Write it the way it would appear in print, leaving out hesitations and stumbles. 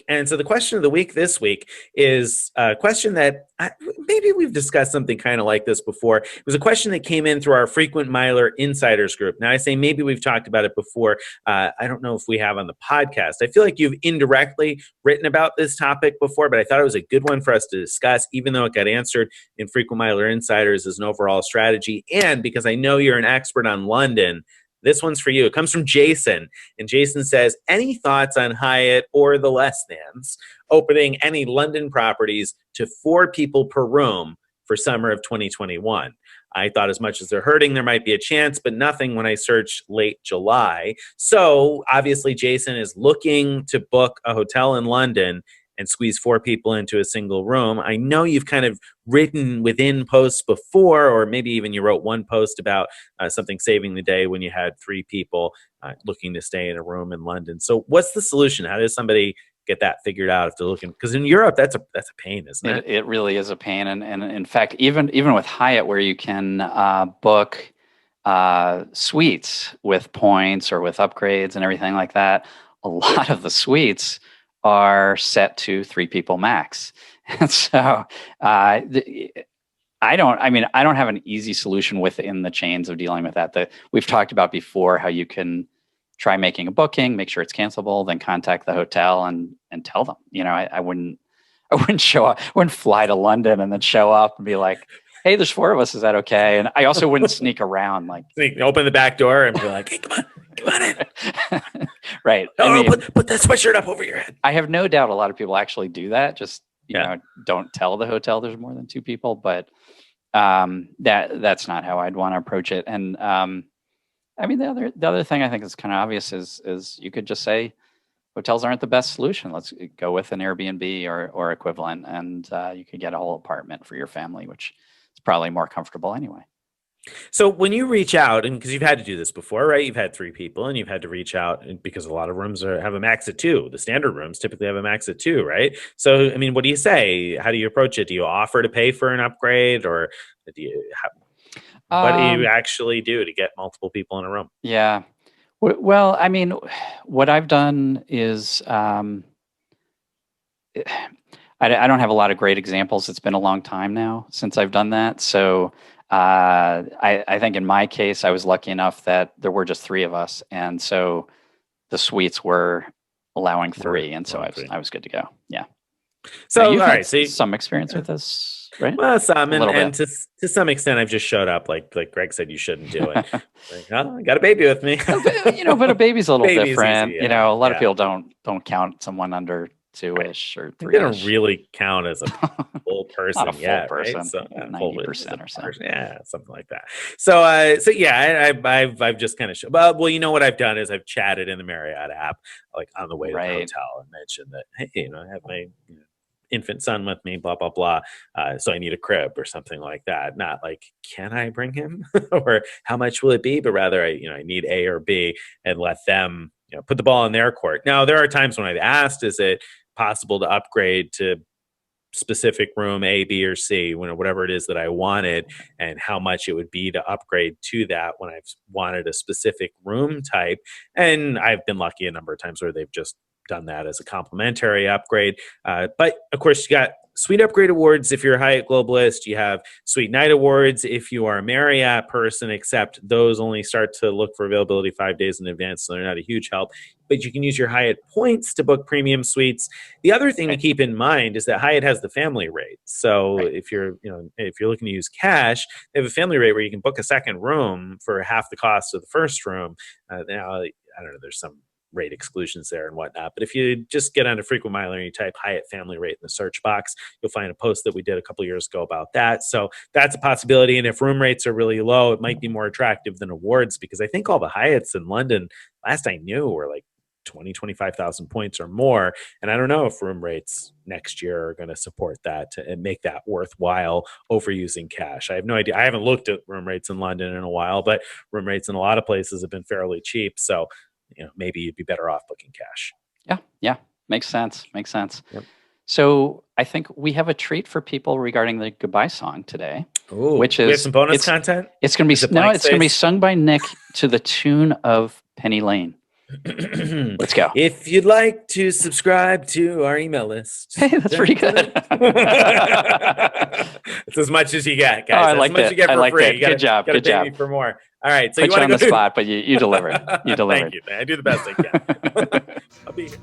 And so the question of the week this week is a question that maybe we've discussed something kind of like this before. It was a question that came in through our Frequent Miler Insiders group. Now, I say maybe we've talked about it before. I don't know if we have on the podcast. I feel like you've indirectly written about this topic before, but I thought it was a good one for us to discuss, even though it got answered in Frequent Miler Insiders as an overall strategy. And because I know you're an expert on London, this one's for you. It comes from Jason. And Jason says, any thoughts on Hyatt or the less thans opening any London properties to 4 people per room for summer of 2021? I thought as much as they're hurting, there might be a chance, but nothing when I searched late July. So obviously, Jason is looking to book a hotel in London and squeeze 4 people into a single room. I know you've kind of written within posts before, or maybe even you wrote one post about something saving the day when you had 3 people looking to stay in a room in London. So what's the solution? How does somebody get that figured out if they're looking? Because in Europe, that's a pain, isn't it? It really is a pain. And in fact, even with Hyatt, where you can book suites with points or with upgrades and everything like that, a lot of the suites are set to 3 people max. And so I don't have an easy solution within the chains of dealing with that. We've talked about before how you can try making a booking, make sure it's cancelable, then contact the hotel and tell them. I wouldn't show up, wouldn't fly to London and then show up and be like, hey, there's 4 of us. Is that okay? And I also wouldn't sneak around, like open the back door and be like, hey, come on in. Right. Oh, put that sweatshirt up over your head. I have no doubt a lot of people actually do that. Just, don't tell the hotel there's more than 2 people, but that's not how I'd want to approach it. And the other thing I think is kind of obvious is you could just say hotels aren't the best solution. Let's go with an Airbnb or equivalent, and you could get a whole apartment for your family, which is probably more comfortable anyway. So when you reach out, and because you've had to do this before, right? You've had 3 people and you've had to reach out because a lot of rooms have a max of 2. The standard rooms typically have a max of 2, right? So, what do you say? How do you approach it? Do you offer to pay for an upgrade, or what do you actually do to get multiple people in a room? Yeah. Well, what I've done is I don't have a lot of great examples. It's been a long time now since I've done that. So I think in my case, I was lucky enough that there were just 3 of us. And so the suites were allowing 3. And so I was good to go. Yeah. So, you've all had right. So some experience with this, right? Well, some, and to some extent, I've just showed up like Greg said you shouldn't do it. I got a baby with me. But a baby's a little different. Easy, yeah. A lot of people don't count someone under 2-ish or 3-ish. They don't really count as a full person yet, person, right? So 90% or so. Yeah, something like that. So yeah, I've just kind of well, you know what I've done is I've chatted in the Marriott app, like on the way to the hotel, and mentioned that, hey, I have my infant son with me, blah blah blah. So I need a crib or something like that. Not like, can I bring him or how much will it be? But rather, I need A or B, and let them put the ball in their court. Now there are times when I've asked, is it possible to upgrade to specific room A, B, or C, whatever it is that I wanted, and how much it would be to upgrade to that when I've wanted a specific room type. And I've been lucky a number of times where they've just done that as a complimentary upgrade. But of course, you got Suite Upgrade Awards if you're a Hyatt Globalist. You have Suite Night Awards if you are a Marriott person, except those only start to look for availability 5 days in advance, so they're not a huge help. But you can use your Hyatt points to book premium suites. The other thing to keep in mind is that Hyatt has the family rate. So if you're looking to use cash, they have a family rate where you can book a second room for half the cost of the first room. Now, I don't know, there's some rate exclusions there and whatnot. But if you just get onto Frequent Miler and you type Hyatt family rate in the search box, you'll find a post that we did a couple years ago about that. So that's a possibility. And if room rates are really low, it might be more attractive than awards, because I think all the Hyatts in London, last I knew, were like 25,000 points or more. And I don't know if room rates next year are going to support that and make that worthwhile over using cash. I have no idea. I haven't looked at room rates in London in a while, but room rates in a lot of places have been fairly cheap. So maybe you'd be better off booking cash. Yeah. Makes sense. Yep. So I think we have a treat for people regarding the goodbye song today. Ooh, which is we have some bonus content. It's going to be sung by Nick to the tune of Penny Lane. Let's go. If you'd like to subscribe to our email list. Hey, that's pretty good. It's as much as you get, guys. Oh, I That's as liked much it. as you get I for liked free. it. You gotta, Good job. gotta Good pay job. me for more. All right. So Put you want on to the go spot, but you delivered. You delivered. Thank you. I do the best I can. I'll be here.